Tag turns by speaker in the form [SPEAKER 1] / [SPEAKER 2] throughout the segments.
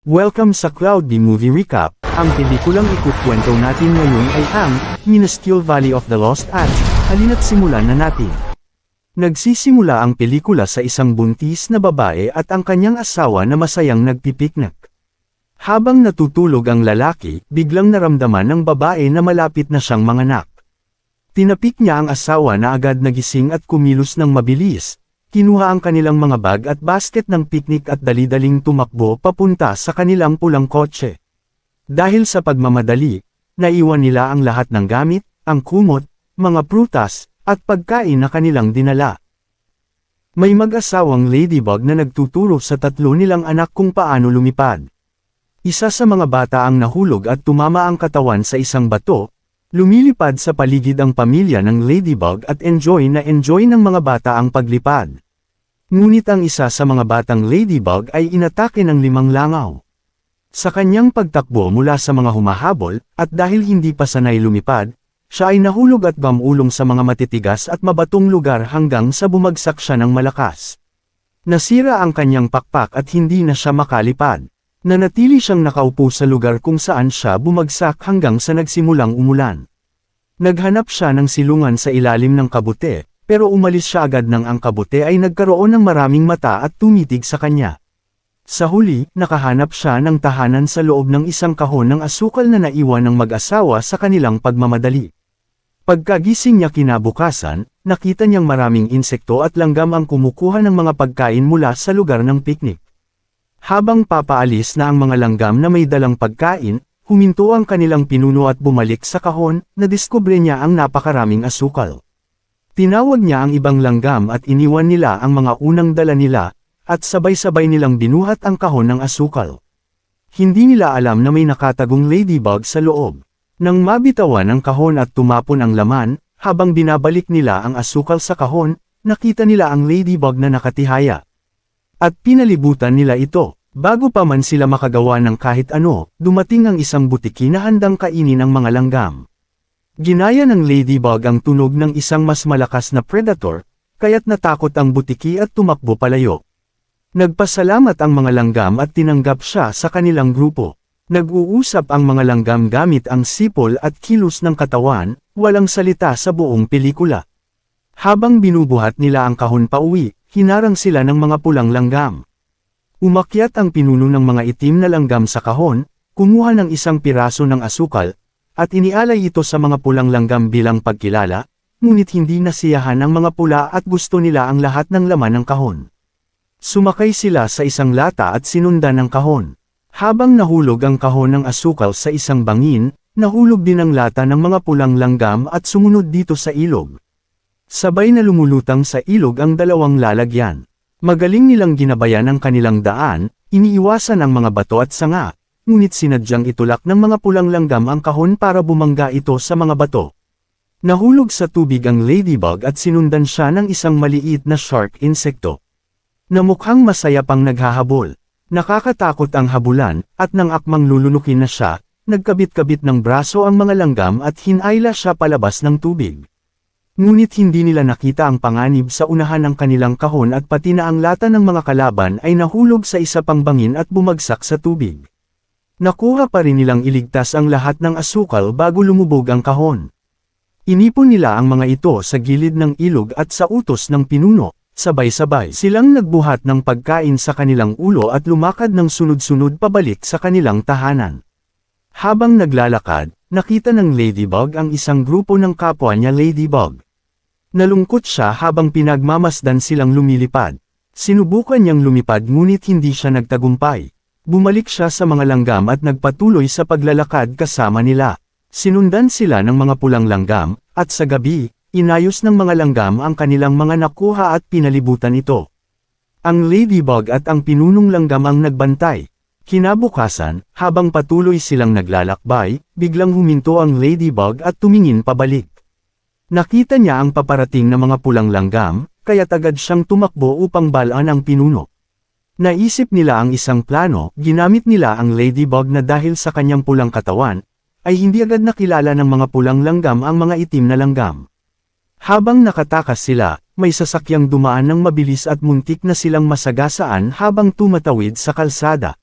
[SPEAKER 1] Welcome sa Cloud B Movie Recap. Ang pelikulang ikukwento natin ngayon ay ang Minuscule Valley of the Lost at halina't simulan na natin. Nagsisimula ang pelikula sa isang buntis na babae at ang kanyang asawa na masayang nagpipiknik. Habang natutulog ang lalaki, biglang naramdaman ng babae na malapit na siyang manganak. Tinapik niya ang asawa na agad nagising at kumilos ng mabilis. Kinuha ang kanilang mga bag at basket ng piknik at dali-daling tumakbo papunta sa kanilang pulang kotse. Dahil sa pagmamadali, naiwan nila ang lahat ng gamit, ang kumot, mga prutas, at pagkain na kanilang dinala. May mag-asawang ladybug na nagtuturo sa tatlo nilang anak kung paano lumipad. Isa sa mga bata ang nahulog at tumama ang katawan sa isang bato. Lumilipad sa paligid ang pamilya ng ladybug at enjoy ng mga bata ang paglipad. Ngunit ang isa sa mga batang ladybug ay inatake ng 5 langaw. Sa kanyang pagtakbo mula sa mga humahabol, at dahil hindi pa sanay lumipad, siya ay nahulog at bumulong sa mga matitigas at mabatong lugar hanggang sa bumagsak siya ng malakas. Nasira ang kanyang pakpak at hindi na siya makalipad. Nanatili siyang nakaupo sa lugar kung saan siya bumagsak hanggang sa nagsimulang umulan. Naghanap siya ng silungan sa ilalim ng kabute, pero umalis siya agad nang ang kabute ay nagkaroon ng maraming mata at tumitig sa kanya. Sa huli, nakahanap siya ng tahanan sa loob ng isang kahon ng asukal na naiwan ng mag-asawa sa kanilang pagmamadali. Pagkagising niya kinabukasan, nakita niyang maraming insekto at langgam ang kumukuha ng mga pagkain mula sa lugar ng piknik. Habang papaalis na ang mga langgam na may dalang pagkain, huminto ang kanilang pinuno at bumalik sa kahon, nadiskubre niya ang napakaraming asukal. Tinawag niya ang ibang langgam at iniwan nila ang mga unang dala nila, at sabay-sabay nilang binuhat ang kahon ng asukal. Hindi nila alam na may nakatagong ladybug sa loob. Nang mabitawan ang kahon at tumapon ang laman, habang binabalik nila ang asukal sa kahon, nakita nila ang ladybug na nakatihaya. At pinalibutan nila ito. Bago pa man sila makagawa ng kahit ano, dumating ang isang butiki na handang kainin ang mga langgam. Ginaya ng ladybug ang tunog ng isang mas malakas na predator, kaya't natakot ang butiki at tumakbo palayo. Nagpasalamat ang mga langgam at tinanggap siya sa kanilang grupo. Nag-uusap ang mga langgam gamit ang sipol at kilos ng katawan, walang salita sa buong pelikula. Habang binubuhat nila ang kahon pauwi, hinarang sila ng mga pulang langgam. Umakyat ang pinuno ng mga itim na langgam sa kahon, kumuha ng isang piraso ng asukal, at inialay ito sa mga pulang langgam bilang pagkilala, ngunit hindi nasiyahan ang mga pula at gusto nila ang lahat ng laman ng kahon. Sumakay sila sa isang lata at sinundan ng kahon. Habang nahulog ang kahon ng asukal sa isang bangin, nahulog din ang lata ng mga pulang langgam at sumunod dito sa ilog. Sabay na lumulutang sa ilog ang dalawang lalagyan. Magaling nilang ginabayan ang kanilang daan, iniiwasan ang mga bato at sanga, ngunit sinadyang itulak ng mga pulang langgam ang kahon para bumangga ito sa mga bato. Nahulog sa tubig ang ladybug at sinundan siya ng isang maliit na shark insekto. Namukhang masaya pang naghahabol. Nakakatakot ang habulan, at nang akmang lulunukin na siya, nagkabit-kabit ng braso ang mga langgam at hinayla siya palabas ng tubig. Ngunit hindi nila nakita ang panganib sa unahan ng kanilang kahon at pati na ang lata ng mga kalaban ay nahulog sa isa pang bangin at bumagsak sa tubig. Nakuha pa rin nilang iligtas ang lahat ng asukal bago lumubog ang kahon. Inipon nila ang mga ito sa gilid ng ilog at sa utos ng pinuno, sabay-sabay silang nagbuhat ng pagkain sa kanilang ulo at lumakad ng sunod-sunod pabalik sa kanilang tahanan. Habang naglalakad, nakita ng ladybug ang isang grupo ng kapwa niya ladybug. Nalungkot siya habang pinagmamasdan silang lumilipad. Sinubukan niyang lumipad ngunit hindi siya nagtagumpay. Bumalik siya sa mga langgam at nagpatuloy sa paglalakad kasama nila. Sinundan sila ng mga pulang langgam, at sa gabi, inayos ng mga langgam ang kanilang mga nakuha at pinalibutan ito. Ang ladybug at ang pinunong langgam ang nagbantay. Kinabukasan, habang patuloy silang naglalakbay, biglang huminto ang ladybug at tumingin pabalik. Nakita niya ang paparating na mga pulang langgam, kaya agad siyang tumakbo upang balaan ang pinuno. Naisip nila ang isang plano, ginamit nila ang ladybug na dahil sa kanyang pulang katawan, ay hindi agad nakilala ng mga pulang langgam ang mga itim na langgam. Habang nakatakas sila, may sasakyang dumaan ng mabilis at muntik na silang masagasaan habang tumatawid sa kalsada.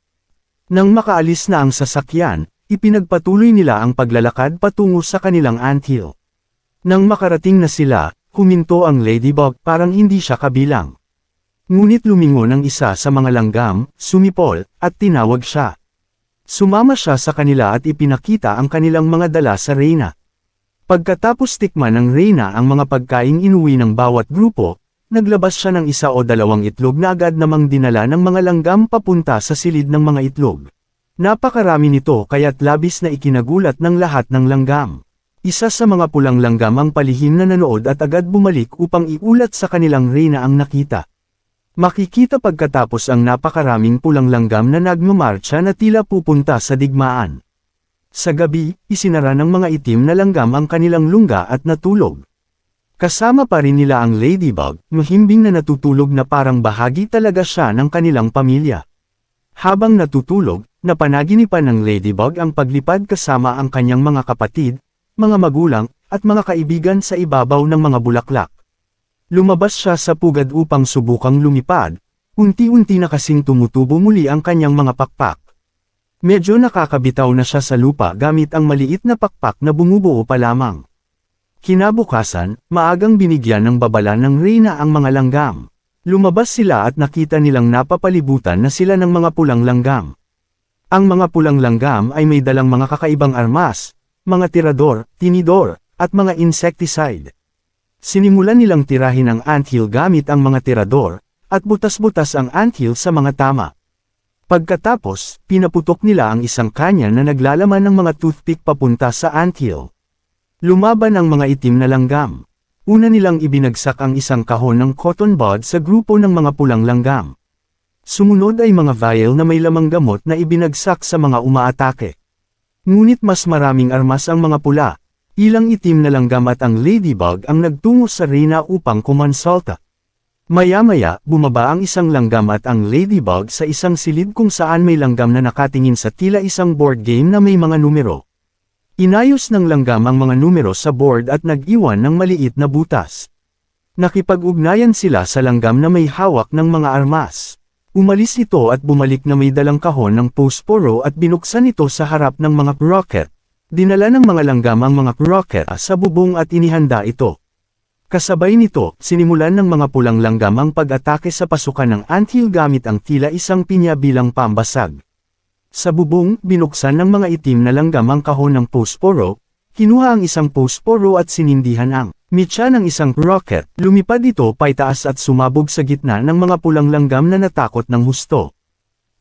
[SPEAKER 1] Nang makaalis na ang sasakyan, ipinagpatuloy nila ang paglalakad patungo sa kanilang anthill. Nang makarating na sila, huminto ang ladybug parang hindi siya kabilang. Ngunit lumingon ang isa sa mga langgam, sumipol, at tinawag siya. Sumama siya sa kanila at ipinakita ang kanilang mga dala sa reyna. Pagkatapos tikman ng reyna ang mga pagkaing inuwi ng bawat grupo, naglabas siya ng isa o dalawang itlog na agad namang dinala ng mga langgam papunta sa silid ng mga itlog. Napakarami nito kaya't labis na ikinagulat ng lahat ng langgam. Isa sa mga pulang langgam ang palihim na nanood at agad bumalik upang iulat sa kanilang reyna ang nakita. Makikita pagkatapos ang napakaraming pulang langgam na nagmamarcha na tila pupunta sa digmaan. Sa gabi, isinara ng mga itim na langgam ang kanilang lungga at natulog. Kasama pa rin nila ang ladybug, mahimbing na natutulog na parang bahagi talaga siya ng kanilang pamilya. Habang natutulog, napanaginipan ng ladybug ang paglipad kasama ang kanyang mga kapatid, mga magulang, at mga kaibigan sa ibabaw ng mga bulaklak. Lumabas siya sa pugad upang subukang lumipad, unti-unti na kasing tumutubo muli ang kanyang mga pakpak. Medyo nakakabitaw na siya sa lupa gamit ang maliit na pakpak na bumubuo pa lamang. Kinabukasan, maagang binigyan ng babala ng reyna ang mga langgam. Lumabas sila at nakita nilang napapalibutan na sila ng mga pulang langgam. Ang mga pulang langgam ay may dalang mga kakaibang armas, mga tirador, tinidor, at mga insecticide. Sinimulan nilang tirahin ang anthill gamit ang mga tirador, at butas-butas ang anthill sa mga tama. Pagkatapos, pinaputok nila ang isang kanya na naglalaman ng mga toothpick papunta sa anthill. Lumaban ang mga itim na langgam. Una nilang ibinagsak ang isang kahon ng cotton bud sa grupo ng mga pulang langgam. Sumunod ay mga vial na may lamang gamot na ibinagsak sa mga umaatake. Ngunit mas maraming armas ang mga pula. Ilang itim na langgam at ang ladybug ang nagtungo sa reyna upang kumonsulta. Maya-maya, bumaba ang isang langgam at ang ladybug sa isang silid kung saan may langgam na nakatingin sa tila isang board game na may mga numero. Inayos ng langgam ang mga numero sa board at nag-iwan ng maliit na butas. Nakipag-ugnayan sila sa langgam na may hawak ng mga armas. Umalis ito at bumalik na may dalang kahon ng posporo at binuksan ito sa harap ng mga rocket. Dinala ng mga langgam ang mga rocket sa bubong at inihanda ito. Kasabay nito, sinimulan ng mga pulang langgam ang pag-atake sa pasukan ng anthill gamit ang tila isang pinya bilang pambasag. Sa bubong, binuksan ng mga itim na langgam ang kahon ng posporo, kinuha ang isang posporo at sinindihan ang mitya ng isang rocket. Lumipad ito paitaas at sumabog sa gitna ng mga pulang langgam na natakot ng husto.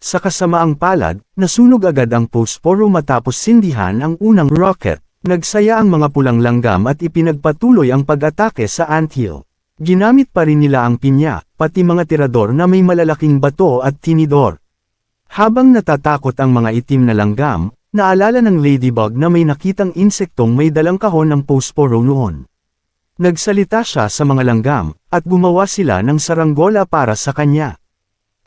[SPEAKER 1] Sa kasamaang palad, nasunog agad ang posporo matapos sindihan ang unang rocket. Nagsaya ang mga pulang langgam at ipinagpatuloy ang pag-atake sa anthill. Ginamit pa rin nila ang pinya, pati mga tirador na may malalaking bato at tinidor. Habang natatakot ang mga itim na langgam, naalala ng ladybug na may nakitang insektong may dalang kahon ng posporo noon. Nagsalita siya sa mga langgam, at gumawa sila ng saranggola para sa kanya.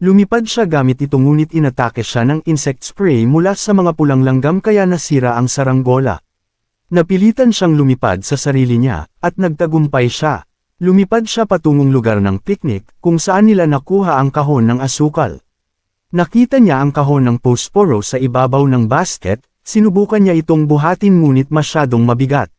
[SPEAKER 1] Lumipad siya gamit ito ngunit inatake siya ng insect spray mula sa mga pulang langgam kaya nasira ang saranggola. Napilitan siyang lumipad sa sarili niya, at nagtagumpay siya. Lumipad siya patungong lugar ng picnic, kung saan nila nakuha ang kahon ng asukal. Nakita niya ang kahon ng posporo sa ibabaw ng basket, sinubukan niya itong buhatin ngunit masyadong mabigat.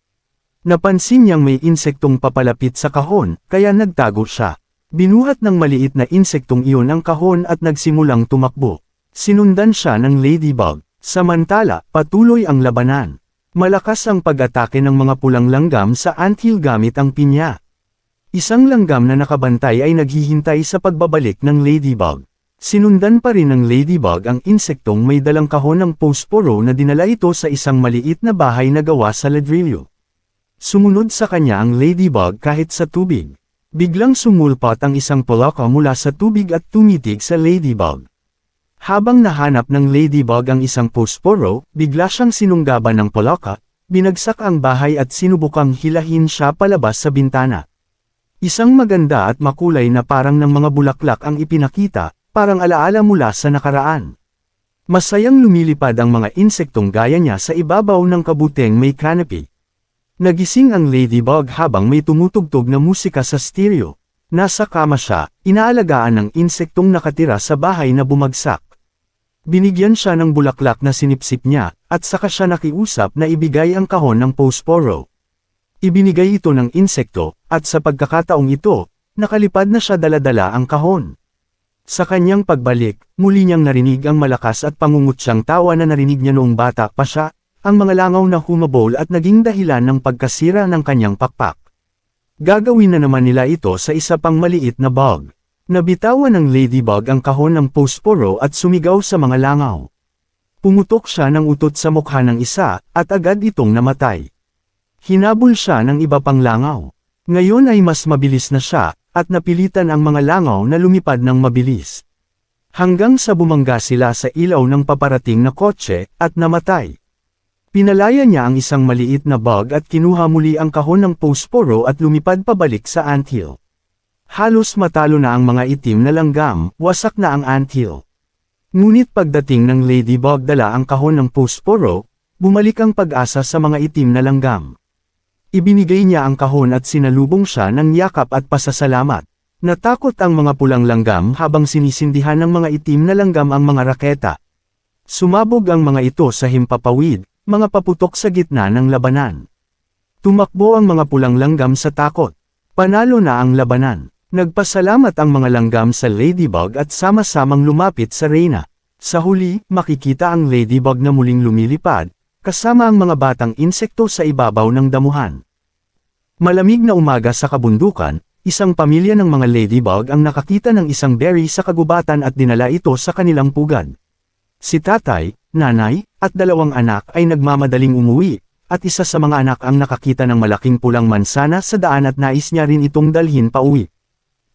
[SPEAKER 1] Napansin niyang may insektong papalapit sa kahon, kaya nagtago siya. Binuhat ng maliit na insektong iyon ang kahon at nagsimulang tumakbo. Sinundan siya ng ladybug. Samantala, patuloy ang labanan. Malakas ang pag-atake ng mga pulang langgam sa anthill gamit ang pinya. Isang langgam na nakabantay ay naghihintay sa pagbabalik ng ladybug. Sinundan pa rin ng ladybug ang insektong may dalang kahon ng posporo na dinala ito sa isang maliit na bahay na gawa sa ladrillo. Sumunod sa kanya ang ladybug kahit sa tubig. Biglang sumulpot ang isang polaka mula sa tubig at tumitig sa ladybug. Habang nahanap ng ladybug ang isang posporo, bigla siyang sinunggaban ng polaka, binagsak ang bahay at sinubukang hilahin siya palabas sa bintana. Isang maganda at makulay na parang ng mga bulaklak ang ipinakita, parang alaala mula sa nakaraan. Masayang lumilipad ang mga insektong gaya niya sa ibabaw ng kabuteng may canopy. Nagising ang ladybug habang may tumutugtog na musika sa stereo. Nasa kama siya, inaalagaan ng insektong nakatira sa bahay na bumagsak. Binigyan siya ng bulaklak na sinipsip niya, at saka siya nakiusap na ibigay ang kahon ng posporo. Ibinigay ito ng insekto, at sa pagkakataong ito, nakalipad na siya dala-dala ang kahon. Sa kanyang pagbalik, muli niyang narinig ang malakas at pangungutsyang tawa na narinig niya noong bata pa siya, ang mga langaw na humabol at naging dahilan ng pagkasira ng kanyang pakpak. Gagawin na naman nila ito sa isa pang maliit na bug. Nabitawan ng ladybug ang kahon ng posporo at sumigaw sa mga langaw. Pumutok siya ng utot sa mukha ng isa, at agad itong namatay. Hinabol siya ng iba pang langaw. Ngayon ay mas mabilis na siya, at napilitan ang mga langaw na lumipad ng mabilis. Hanggang sa bumangga sila sa ilaw ng paparating na kotse, at namatay. Pinalaya niya ang isang maliit na bug at kinuha muli ang kahon ng posporo at lumipad pabalik sa anthill. Halos matalo na ang mga itim na langgam, wasak na ang anthill. Ngunit pagdating ng ladybug dala ang kahon ng posporo, bumalik ang pag-asa sa mga itim na langgam. Ibinigay niya ang kahon at sinalubong siya ng yakap at pasasalamat. Natakot ang mga pulang langgam habang sinisindihan ng mga itim na langgam ang mga raketa. Sumabog ang mga ito sa himpapawid, mga paputok sa gitna ng labanan. Tumakbo ang mga pulang langgam sa takot. Panalo na ang labanan. Nagpasalamat ang mga langgam sa ladybug at sama-samang lumapit sa reyna. Sa huli, makikita ang ladybug na muling lumilipad, kasama ang mga batang insekto sa ibabaw ng damuhan. Malamig na umaga sa kabundukan, isang pamilya ng mga ladybug ang nakakita ng isang berry sa kagubatan at dinala ito sa kanilang pugad. Si tatay, nanay, at dalawang anak ay nagmamadaling umuwi, at isa sa mga anak ang nakakita ng malaking pulang mansana sa daan at nais niya rin itong dalhin pauwi.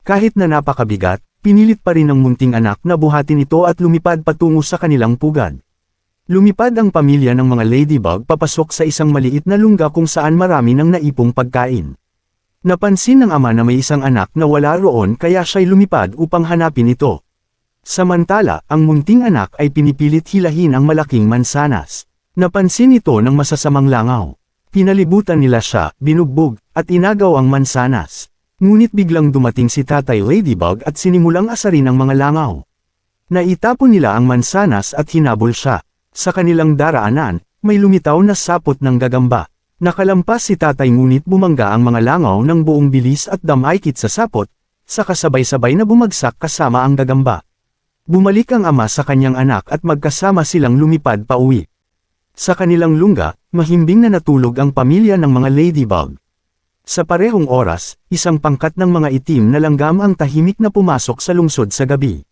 [SPEAKER 1] Kahit na napakabigat, pinilit pa rin ng munting anak na buhatin ito at lumipad patungo sa kanilang pugad. Lumipad ang pamilya ng mga ladybug papasok sa isang maliit na lungga kung saan marami ng naipong pagkain. Napansin ng ama na may isang anak na wala roon kaya siya'y lumipad upang hanapin ito. Samantala, ang munting anak ay pinipilit hilahin ang malaking mansanas. Napansin ito ng masasamang langaw. Pinalibutan nila siya, binugbog, at inagaw ang mansanas. Ngunit biglang dumating si Tatay Ladybug at sinimulang asarin ang mga langaw. Naitapon nila ang mansanas at hinabol siya. Sa kanilang daraanan, may lumitaw na sapot ng gagamba. Nakalampas si Tatay ngunit bumangga ang mga langaw ng buong bilis at damaykit sa sapot, saka sabay-sabay na bumagsak kasama ang gagamba. Bumalik ang ama sa kanyang anak at magkasama silang lumipad pauwi. Sa kanilang lungga, mahimbing na natulog ang pamilya ng mga ladybug. Sa parehong oras, isang pangkat ng mga itim na langgam ang tahimik na pumasok sa lungsod sa gabi.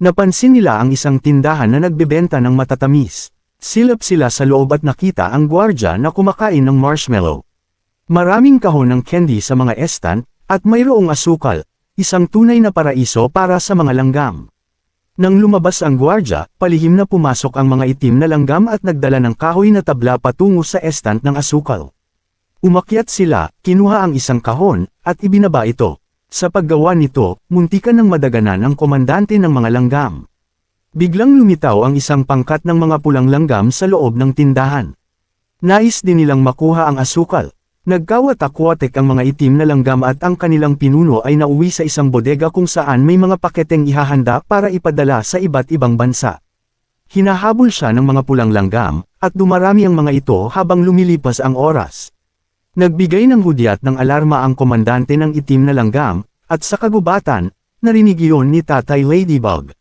[SPEAKER 1] Napansin nila ang isang tindahan na nagbebenta ng matatamis. Silap sila sa loob at nakita ang gwardya na kumakain ng marshmallow. Maraming kahon ng candy sa mga estan, at mayroong asukal, isang tunay na paraiso para sa mga langgam. Nang lumabas ang gwardya, palihim na pumasok ang mga itim na langgam at nagdala ng kahoy na tabla patungo sa estant ng asukal. Umakyat sila, kinuha ang isang kahon, at ibinaba ito. Sa paggawa nito, muntikan ng madaganan ang komandante ng mga langgam. Biglang lumitaw ang isang pangkat ng mga pulang langgam sa loob ng tindahan. Nais din nilang makuha ang asukal. Nagkawatak-watek ang mga itim na langgam at ang kanilang pinuno ay nauwi sa isang bodega kung saan may mga paketeng ihahanda para ipadala sa iba't ibang bansa. Hinahabol siya ng mga pulang langgam, at dumarami ang mga ito habang lumilipas ang oras. Nagbigay ng hudyat ng alarma ang komandante ng itim na langgam, at sa kagubatan, narinig iyon ni Tatay Ladybug.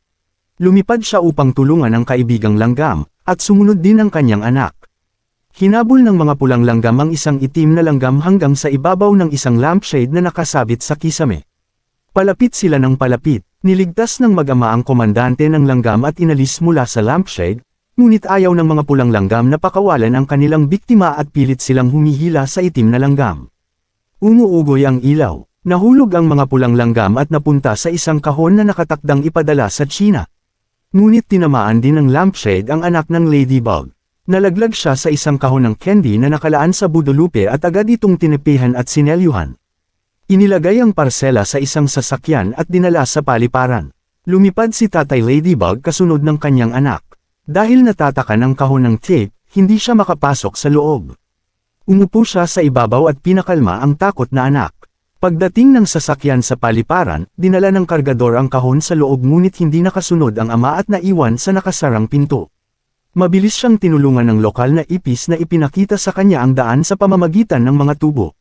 [SPEAKER 1] Lumipad siya upang tulungan ang kaibigang langgam, at sumunod din ang kanyang anak. Hinabol ng mga pulang langgam ang isang itim na langgam hanggang sa ibabaw ng isang lampshade na nakasabit sa kisame. Palapit sila ng palapit, niligtas ng mag-ama ang komandante ng langgam at inalis mula sa lampshade, ngunit ayaw ng mga pulang langgam na pakawalan ang kanilang biktima at pilit silang humihila sa itim na langgam. Umuugoy ang ilaw, nahulog ang mga pulang langgam at napunta sa isang kahon na nakatakdang ipadala sa China. Ngunit tinamaan din ng lampshade ang anak ng ladybug. Nalaglag siya sa isang kahon ng candy na nakalaan sa budulupe at agad itong tinipihan at sinelyuhan. Inilagay ang parsela sa isang sasakyan at dinala sa paliparan. Lumipad si Tatay Ladybug kasunod ng kanyang anak. Dahil natatakan ang kahon ng tape, hindi siya makapasok sa loob. Umupo siya sa ibabaw at pinakalma ang takot na anak. Pagdating ng sasakyan sa paliparan, dinala ng kargador ang kahon sa loob ngunit hindi nakasunod ang ama at naiwan sa nakasarang pinto. Mabilis siyang tinulungan ng lokal na ipis na ipinakita sa kanya ang daan sa pamamagitan ng mga tubo.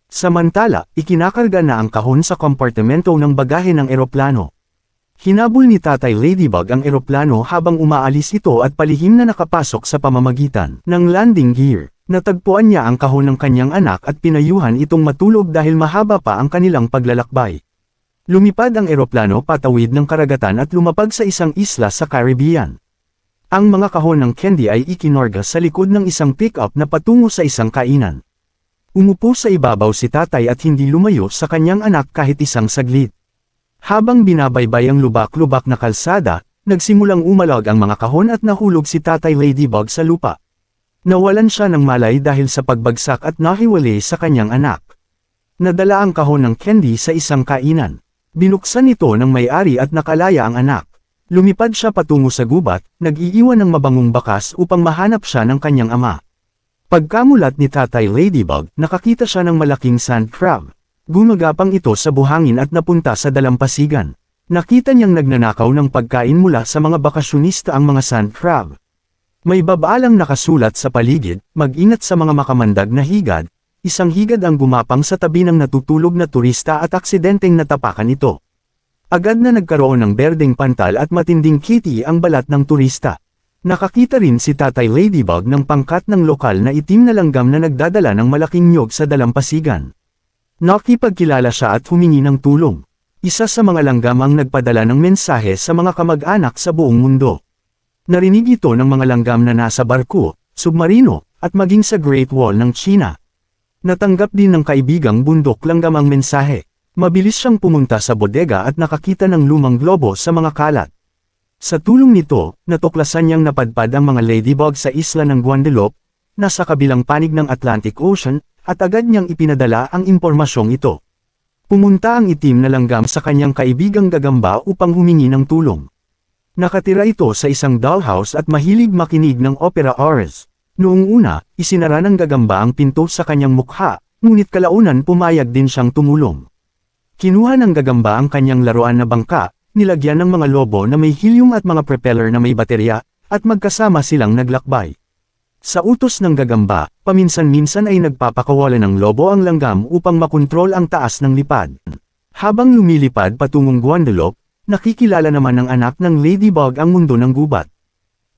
[SPEAKER 1] Samantala, ikinakarga na ang kahon sa kompartimento ng bagahe ng eroplano. Hinabol ni Tatay Ladybug ang eroplano habang umaalis ito at palihim na nakapasok sa pamamagitan ng landing gear. Natagpuan niya ang kahon ng kanyang anak at pinayuhan itong matulog dahil mahaba pa ang kanilang paglalakbay. Lumipad ang eroplano patawid ng karagatan at lumapag sa isang isla sa Caribbean. Ang mga kahon ng candy ay ikinorga sa likod ng isang pick-up na patungo sa isang kainan. Umupo sa ibabaw si tatay at hindi lumayo sa kanyang anak kahit isang saglit. Habang binabaybay ang lubak-lubak na kalsada, nagsimulang umalag ang mga kahon at nahulog si Tatay Ladybug sa lupa. Nawalan siya ng malay dahil sa pagbagsak at nahiwalay sa kanyang anak. Nadala ang kahon ng candy sa isang kainan. Binuksan ito ng may-ari at nakalaya ang anak. Lumipad siya patungo sa gubat, nag-iiwan ng mabangong bakas upang mahanap siya ng kanyang ama. Pagkamulat ni Tatay Ladybug, nakakita siya ng malaking sand crab. Gumagapang ito sa buhangin at napunta sa dalampasigan. Nakita niyang nagnanakaw ng pagkain mula sa mga bakasyonista ang mga sand crab. May babaalang nakasulat sa paligid, mag-ingat sa mga makamandag na higad. Isang higad ang gumapang sa tabi ng natutulog na turista at aksidenteng natapakan ito. Agad na nagkaroon ng berdeng pantal at matinding kitty ang balat ng turista. Nakakita rin si Tatay Ladybug ng pangkat ng lokal na itim na langgam na nagdadala ng malaking nyog sa dalampasigan. Nakipagkilala siya at humingi ng tulong. Isa sa mga langgam ang nagpadala ng mensahe sa mga kamag-anak sa buong mundo. Narinig ito ng mga langgam na nasa barko, submarino, at maging sa Great Wall ng China. Natanggap din ng kaibigang bundok langgam ang mensahe. Mabilis siyang pumunta sa bodega at nakakita ng lumang globo sa mga kalat. Sa tulong nito, natuklasan niyang napadpad ang mga ladybug sa isla ng Guadeloupe, nasa kabilang panig ng Atlantic Ocean, at agad niyang ipinadala ang impormasyong ito. Pumunta ang itim na langgam sa kanyang kaibigang gagamba upang humingi ng tulong. Nakatira ito sa isang dollhouse at mahilig makinig ng opera arias. Noong una, isinara ng gagamba ang pinto sa kanyang mukha, ngunit kalaunan pumayag din siyang tumulong. Kinuha ng gagamba ang kanyang laruan na bangka, nilagyan ng mga lobo na may helium at mga propeller na may baterya, at magkasama silang naglakbay. Sa utos ng gagamba, paminsan-minsan ay nagpapakawala ng lobo ang langgam upang makontrol ang taas ng lipad. Habang lumilipad patungong Guadeloupe, nakikilala naman ng anak ng ladybug ang mundo ng gubat.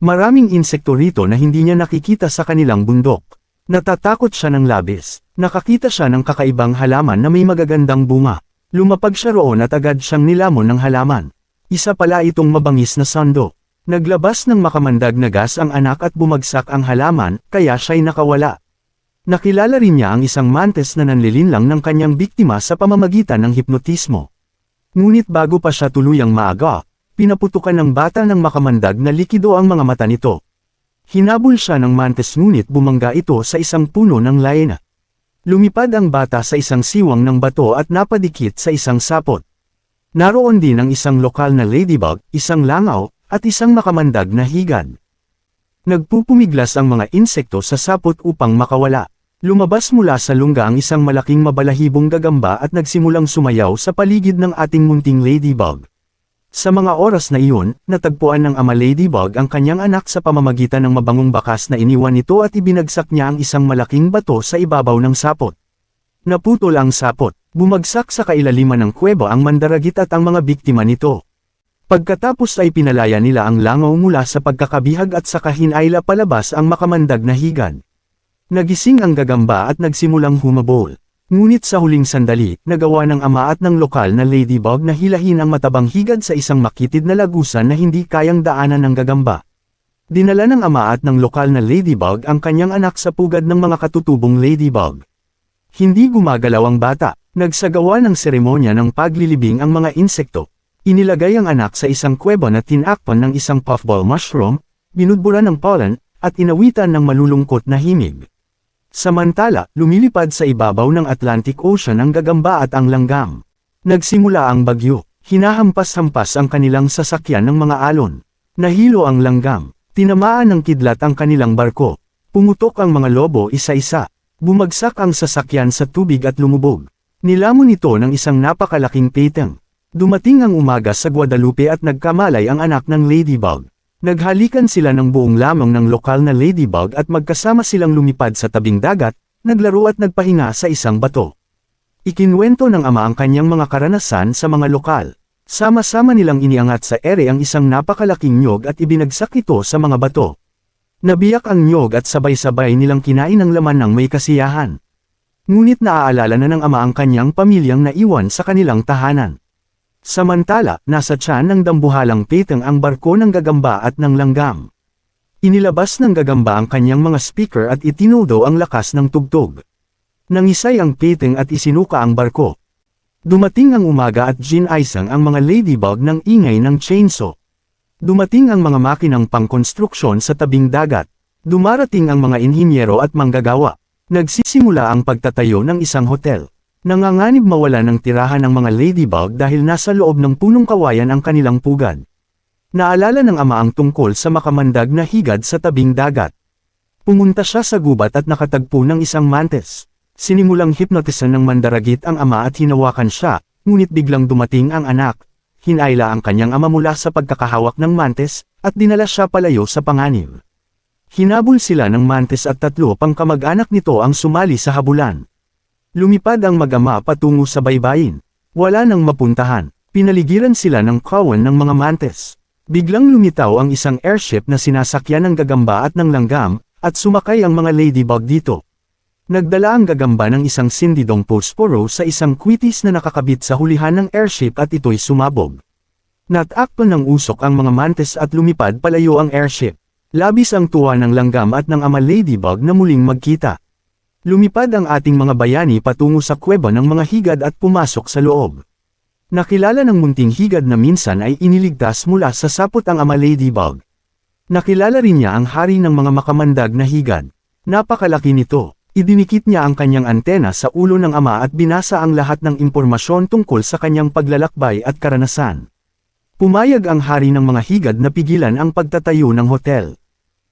[SPEAKER 1] Maraming insekto rito na hindi niya nakikita sa kanilang bundok. Natatakot siya ng labis. Nakakita siya ng kakaibang halaman na may magagandang bunga. Lumapag siya roon at agad siyang nilamon ng halaman. Isa pala itong mabangis na sando. Naglabas ng makamandag na gas ang anak at bumagsak ang halaman, kaya siya'y nakawala. Nakilala rin niya ang isang mantis na nanlilinlang ng kanyang biktima sa pamamagitan ng hipnotismo. Ngunit bago pa siya tuluyang maaga, pinaputukan ng bata ng makamandag na likido ang mga mata nito. Hinabol siya ng mantis ngunit bumangga ito sa isang puno ng laena. Lumipad ang bata sa isang siwang ng bato at napadikit sa isang sapot. Naroon din ang isang lokal na ladybug, isang langaw, at isang makamandag na higad. Nagpupumiglas ang mga insekto sa sapot upang makawala. Lumabas mula sa lungga ang isang malaking mabalahibong gagamba at nagsimulang sumayaw sa paligid ng ating munting ladybug. Sa mga oras na iyon, natagpuan ng ama ladybug ang kanyang anak sa pamamagitan ng mabangong bakas na iniwan nito at ibinagsak niya ang isang malaking bato sa ibabaw ng sapot. Naputol ang sapot, bumagsak sa kailaliman ng kuweba ang mandaragit at ang mga biktima nito. Pagkatapos ay pinalaya nila ang langaw mula sa pagkakabihag at saka hinaila palabas ang makamandag na higad. Nagising ang gagamba at nagsimulang humabol. Ngunit sa huling sandali, nagawa ng ama at ng lokal na ladybug na hilahin ang matabang higad sa isang makitid na lagusan na hindi kayang daanan ng gagamba. Dinala ng ama at ng lokal na ladybug ang kanyang anak sa pugad ng mga katutubong ladybug. Hindi gumagalaw ang bata. Nagsagawa ng seremonya ng paglilibing ang mga insekto. Inilagay ang anak sa isang kuweba na tinakpan ng isang puffball mushroom, binudburan ng pollen, at inawitan ng malulungkot na himig. Samantala, lumilipad sa ibabaw ng Atlantic Ocean ang gagamba at ang langgam. Nagsimula ang bagyo. Hinahampas-hampas ang kanilang sasakyan ng mga alon. Nahilo ang langgam. Tinamaan ng kidlat ang kanilang barko. Pumutok ang mga lobo isa-isa. Bumagsak ang sasakyan sa tubig at lumubog. Nilamon ito ng isang napakalaking peteng. Dumating ang umaga sa Guadalupe at nagkamalay ang anak ng ladybug. Naghalikan sila ng buong lamang ng lokal na ladybug at magkasama silang lumipad sa tabing dagat, naglaro at nagpahinga sa isang bato. Ikinwento ng ama ang kanyang mga karanasan sa mga lokal. Sama-sama nilang iniangat sa ere ang isang napakalaking nyog at ibinagsak ito sa mga bato. Nabiyak ang nyog at sabay-sabay nilang kinain ang laman ng may kasiyahan. Ngunit naaalala na ng ama ang kanyang pamilyang naiwan sa kanilang tahanan. Samantala, nasa tiyan ng dambuhalang peteng ang barko ng gagamba at ng langgam. Inilabas ng gagamba ang kanyang mga speaker at itinudo ang lakas ng tugtog. Nangisay ang peteng at isinuka ang barko. Dumating ang umaga at ginaisang ang mga ladybug ng ingay ng chainsaw. Dumating ang mga makinang pangkonstruksyon sa tabing dagat. Dumarating ang mga inhinyero at manggagawa. Nagsisimula ang pagtatayo ng isang hotel. Nanganganib mawala ng tirahan ng mga ladybug dahil nasa loob ng punong kawayan ang kanilang pugad. Naalala ng ama ang tungkol sa makamandag na higad sa tabing dagat. Pumunta siya sa gubat at nakatagpo ng isang mantis. Sinimulang hipnotisan ng mandaragit ang ama at hinawakan siya, ngunit biglang dumating ang anak. Hinayla ang kanyang ama mula sa pagkakahawak ng mantis, at dinala siya palayo sa panganib. Hinabol sila ng mantis at 3 pang kamag-anak nito ang sumali sa habulan. Lumipad ang mag-ama patungo sa baybayin. Wala nang mapuntahan. Pinaligiran sila ng kawan ng mga mantis. Biglang lumitaw ang isang airship na sinasakyan ng gagamba at ng langgam, at sumakay ang mga ladybug dito. Nagdala ang gagamba ng isang sindidong posporo sa isang kwitis na nakakabit sa hulihan ng airship at ito'y sumabog. Natakpan ng usok ang mga mantis at lumipad palayo ang airship. Labis ang tuwa ng langgam at ng ama ladybug na muling magkita. Lumipad ang ating mga bayani patungo sa kuweba ng mga higad at pumasok sa loob. Nakilala ng munting higad na minsan ay iniligtas mula sa sapot ang ama ladybug. Nakilala rin niya ang hari ng mga makamandag na higad. Napakalaki nito. Idinikit niya ang kanyang antena sa ulo ng ama at binasa ang lahat ng impormasyon tungkol sa kanyang paglalakbay at karanasan. Pumayag ang hari ng mga higad na pigilan ang pagtatayo ng hotel.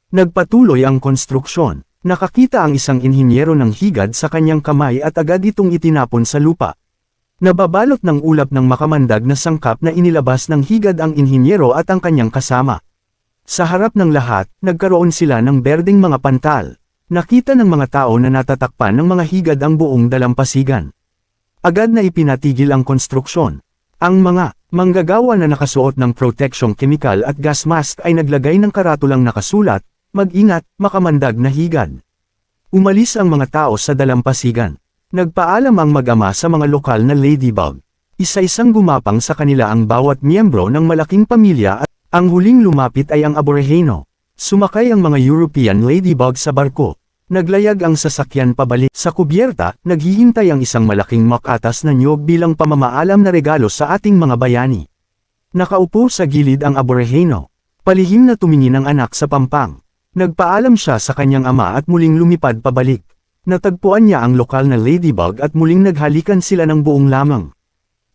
[SPEAKER 1] Nagpatuloy ang konstruksyon. Nakakita ang isang inhinyero ng higad sa kanyang kamay at agad itong itinapon sa lupa. Nababalot ng ulap ng makamandag na sangkap na inilabas ng higad ang inhinyero at ang kanyang kasama. Sa harap ng lahat, nagkaroon sila ng berdeng mga pantal. Nakita ng mga tao na natatakpan ng mga higad ang buong dalampasigan. Agad na ipinatigil ang konstruksyon. Ang mga manggagawa na nakasuot ng protection chemical at gas mask ay naglagay ng karatulang nakasulat, "Mag-ingat, makamandag na higad." Umalis ang mga tao sa dalampasigan. Nagpaalam ang mag-ama sa mga lokal na ladybug. Isa-isang gumapang sa kanila ang bawat miyembro ng malaking pamilya at ang huling lumapit ay ang Aborigeno. Sumakay ang mga European ladybug sa barko. Naglayag ang sasakyan pabalik sa kubyerta, naghihintay ang isang malaking makatas na nyog bilang pamamaalam na regalo sa ating mga bayani. Nakaupo sa gilid ang Aborigeno. Palihim na tumingin ang anak sa pampang. Nagpaalam siya sa kanyang ama at muling lumipad pabalik. Natagpuan niya ang lokal na ladybug at muling naghalikan sila ng buong lamang.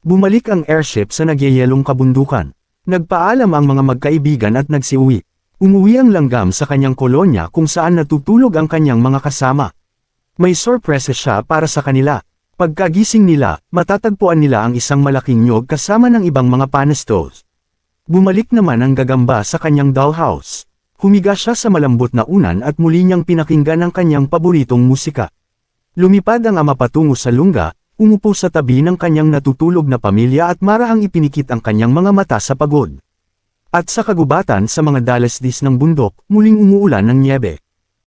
[SPEAKER 1] Bumalik ang airship sa nagyayelong kabundukan. Nagpaalam ang mga magkaibigan at nagsiuwi. Umuwi ang langgam sa kanyang kolonya kung saan natutulog ang kanyang mga kasama. May sorpresa siya para sa kanila. Pagkagising nila, matatagpuan nila ang isang malaking nyog kasama ng ibang mga panestos. Bumalik naman ang gagamba sa kanyang dollhouse. Humiga siya sa malambot na unan at muli niyang pinakinggan ang kanyang paboritong musika. Lumipad ang ama patungo sa lungga, umupo sa tabi ng kanyang natutulog na pamilya at marahang ipinikit ang kanyang mga mata sa pagod. At sa kagubatan sa mga dalasdis ng bundok, muling umuulan ng nyebe.